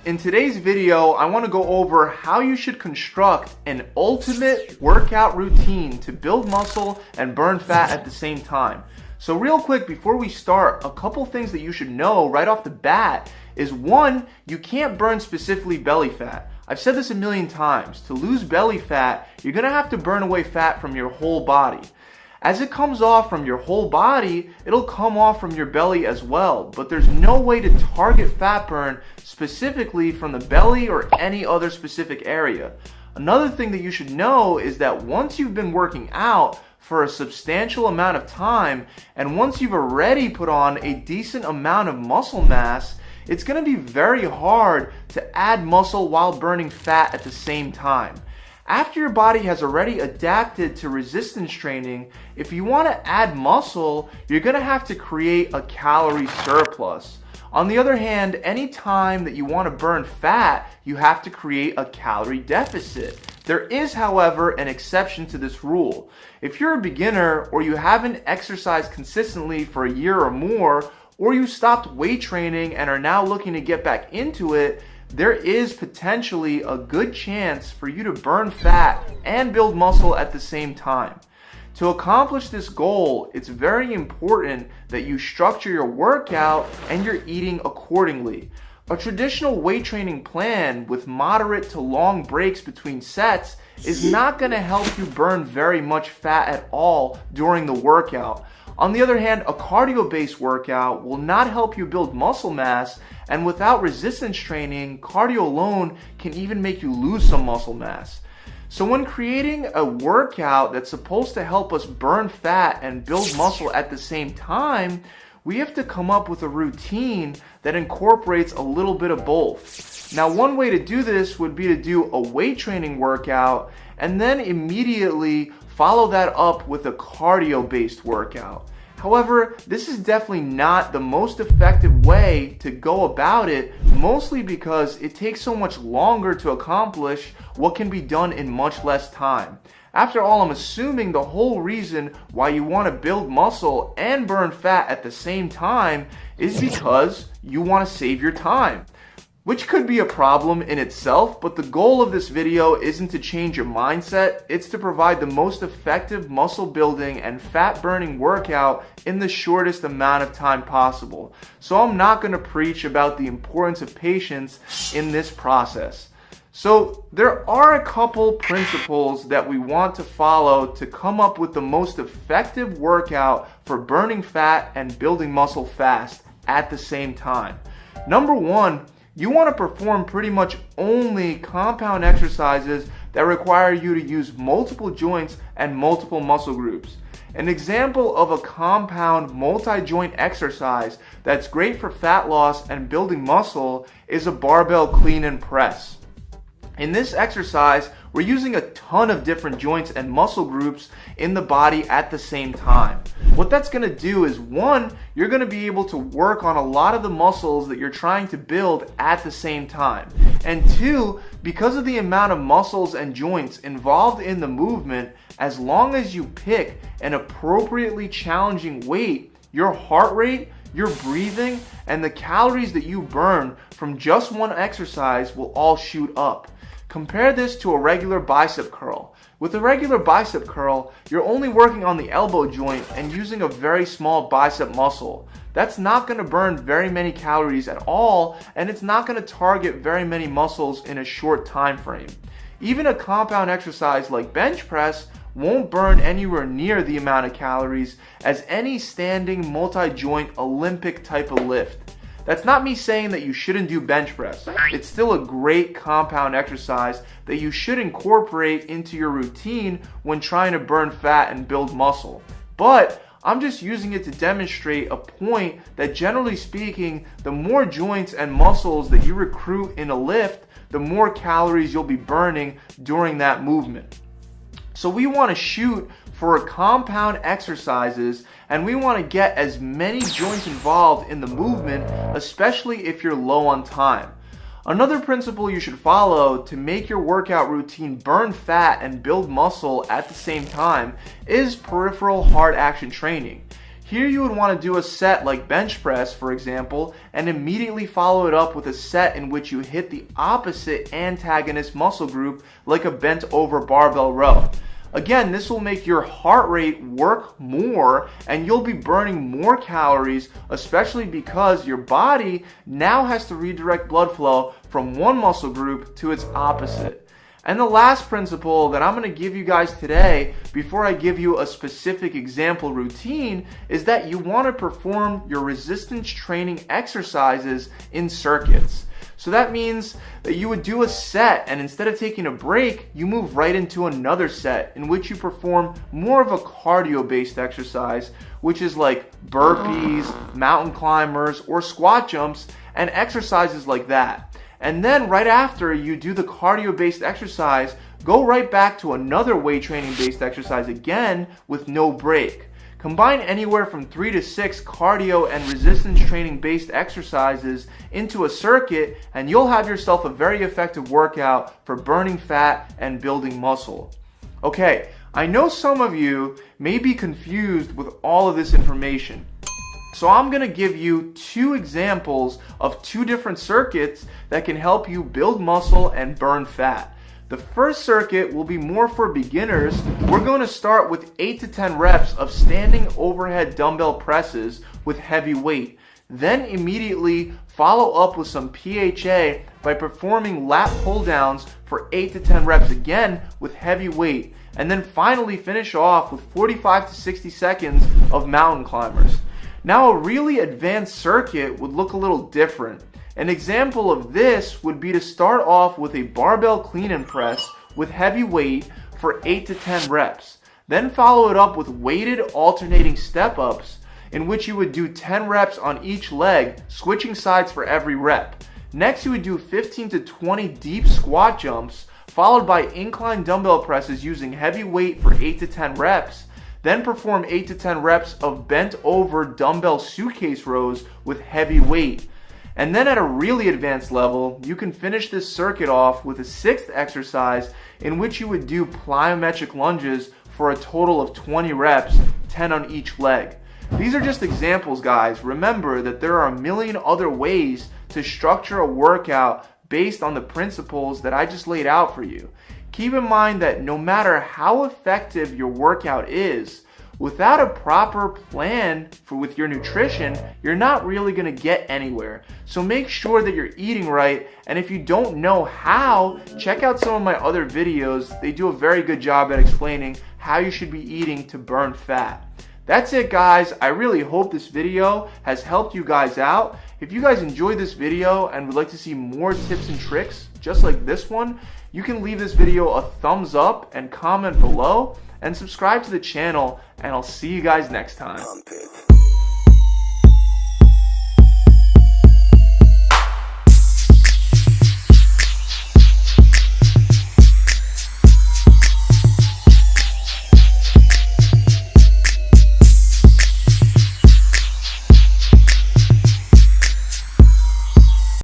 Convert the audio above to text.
In today's video, I want to go over how you should construct an ultimate workout routine to build muscle and burn fat at the same time. So real quick, before we start, a couple things that you should know right off the bat is one, you can't burn specifically belly fat. I've said this a million times. To lose belly fat, you're going to have to burn away fat from your whole body. As it comes off from your whole body, it'll come off from your belly as well, but there's no way to target fat burn specifically from the belly or any other specific area. Another thing that you should know is that once you've been working out for a substantial amount of time, and once you've already put on a decent amount of muscle mass, it's going to be very hard to add muscle while burning fat at the same time. After your body has already adapted to resistance training, if you want to add muscle, you're going to have to create a calorie surplus. On the other hand, any time that you want to burn fat, you have to create a calorie deficit. There is, however, an exception to this rule. If you're a beginner or you haven't exercised consistently for a year or more, or you stopped weight training and are now looking to get back into it, there is potentially a good chance for you to burn fat and build muscle at the same time. To accomplish this goal, it's very important that you structure your workout and your eating accordingly. A traditional weight training plan with moderate to long breaks between sets is not going to help you burn very much fat at all during the workout. On the other hand, a cardio-based workout will not help you build muscle mass, and without resistance training, cardio alone can even make you lose some muscle mass. So when creating a workout that's supposed to help us burn fat and build muscle at the same time, we have to come up with a routine that incorporates a little bit of both. Now, one way to do this would be to do a weight training workout and then immediately follow that up with a cardio-based workout. However, this is definitely not the most effective way to go about it, mostly because it takes so much longer to accomplish what can be done in much less time. After all, I'm assuming the whole reason why you want to build muscle and burn fat at the same time is because you want to save your time. Which could be a problem in itself, but the goal of this video isn't to change your mindset, it's to provide the most effective muscle building and fat burning workout in the shortest amount of time possible. So I'm not going to preach about the importance of patience in this process. So there are a couple principles that we want to follow to come up with the most effective workout for burning fat and building muscle fast at the same time. Number one, you want to perform pretty much only compound exercises that require you to use multiple joints and multiple muscle groups. An example of a compound multi-joint exercise that's great for fat loss and building muscle is a barbell clean and press. In this exercise, we're using a ton of different joints and muscle groups in the body at the same time. What that's going to do is, one, you're going to be able to work on a lot of the muscles that you're trying to build at the same time. And two, because of the amount of muscles and joints involved in the movement, as long as you pick an appropriately challenging weight, your heart rate, your breathing, and the calories that you burn from just one exercise will all shoot up. Compare this to a regular bicep curl. With a regular bicep curl, you're only working on the elbow joint and using a very small bicep muscle. That's not going to burn very many calories at all, and it's not going to target very many muscles in a short time frame. Even a compound exercise like bench press won't burn anywhere near the amount of calories as any standing multi-joint Olympic type of lift. That's not me saying that you shouldn't do bench press. It's still a great compound exercise that you should incorporate into your routine when trying to burn fat and build muscle. But I'm just using it to demonstrate a point that, generally speaking, the more joints and muscles that you recruit in a lift, the more calories you'll be burning during that movement. So we want to shoot for compound exercises, and we want to get as many joints involved in the movement, especially if you're low on time. Another principle you should follow to make your workout routine burn fat and build muscle at the same time is peripheral hard action training. Here you would want to do a set like bench press, for example, and immediately follow it up with a set in which you hit the opposite antagonist muscle group like a bent over barbell row. Again, this will make your heart rate work more and you'll be burning more calories, especially because your body now has to redirect blood flow from one muscle group to its opposite. And the last principle that I'm going to give you guys today, before I give you a specific example routine, is that you want to perform your resistance training exercises in circuits. So that means that you would do a set, and instead of taking a break, you move right into another set in which you perform more of a cardio-based exercise, which is like burpees, mountain climbers, or squat jumps, and exercises like that. And then right after you do the cardio-based exercise, go right back to another weight training-based exercise again with no break. Combine anywhere from 3 to 6 cardio and resistance training based exercises into a circuit and you'll have yourself a very effective workout for burning fat and building muscle. Okay, I know some of you may be confused with all of this information. So I'm going to give you 2 examples of 2 different circuits that can help you build muscle and burn fat. The first circuit will be more for beginners. We're going to start with 8 to 10 reps of standing overhead dumbbell presses with heavy weight. Then immediately follow up with some PHA by performing lat pull downs for 8 to 10 reps again with heavy weight. And then finally finish off with 45 to 60 seconds of mountain climbers. Now a really advanced circuit would look a little different. An example of this would be to start off with a barbell clean and press with heavy weight for 8 to 10 reps. Then follow it up with weighted alternating step-ups in which you would do 10 reps on each leg, switching sides for every rep. Next you would do 15 to 20 deep squat jumps, followed by incline dumbbell presses using heavy weight for 8 to 10 reps. Then perform 8 to 10 reps of bent over dumbbell suitcase rows with heavy weight. And then at a really advanced level, you can finish this circuit off with a 6th exercise in which you would do plyometric lunges for a total of 20 reps, 10 on each leg. These are just examples, guys. Remember that there are a million other ways to structure a workout based on the principles that I just laid out for you. Keep in mind that no matter how effective your workout is, without a proper plan with your nutrition, you're not really going to get anywhere. So make sure that you're eating right, and if you don't know how, check out some of my other videos. They do a very good job at explaining how you should be eating to burn fat. That's it, guys. I really hope this video has helped you guys out. If you guys enjoyed this video and would like to see more tips and tricks just like this one, you can leave this video a thumbs up and comment below and subscribe to the channel, and I'll see you guys next time.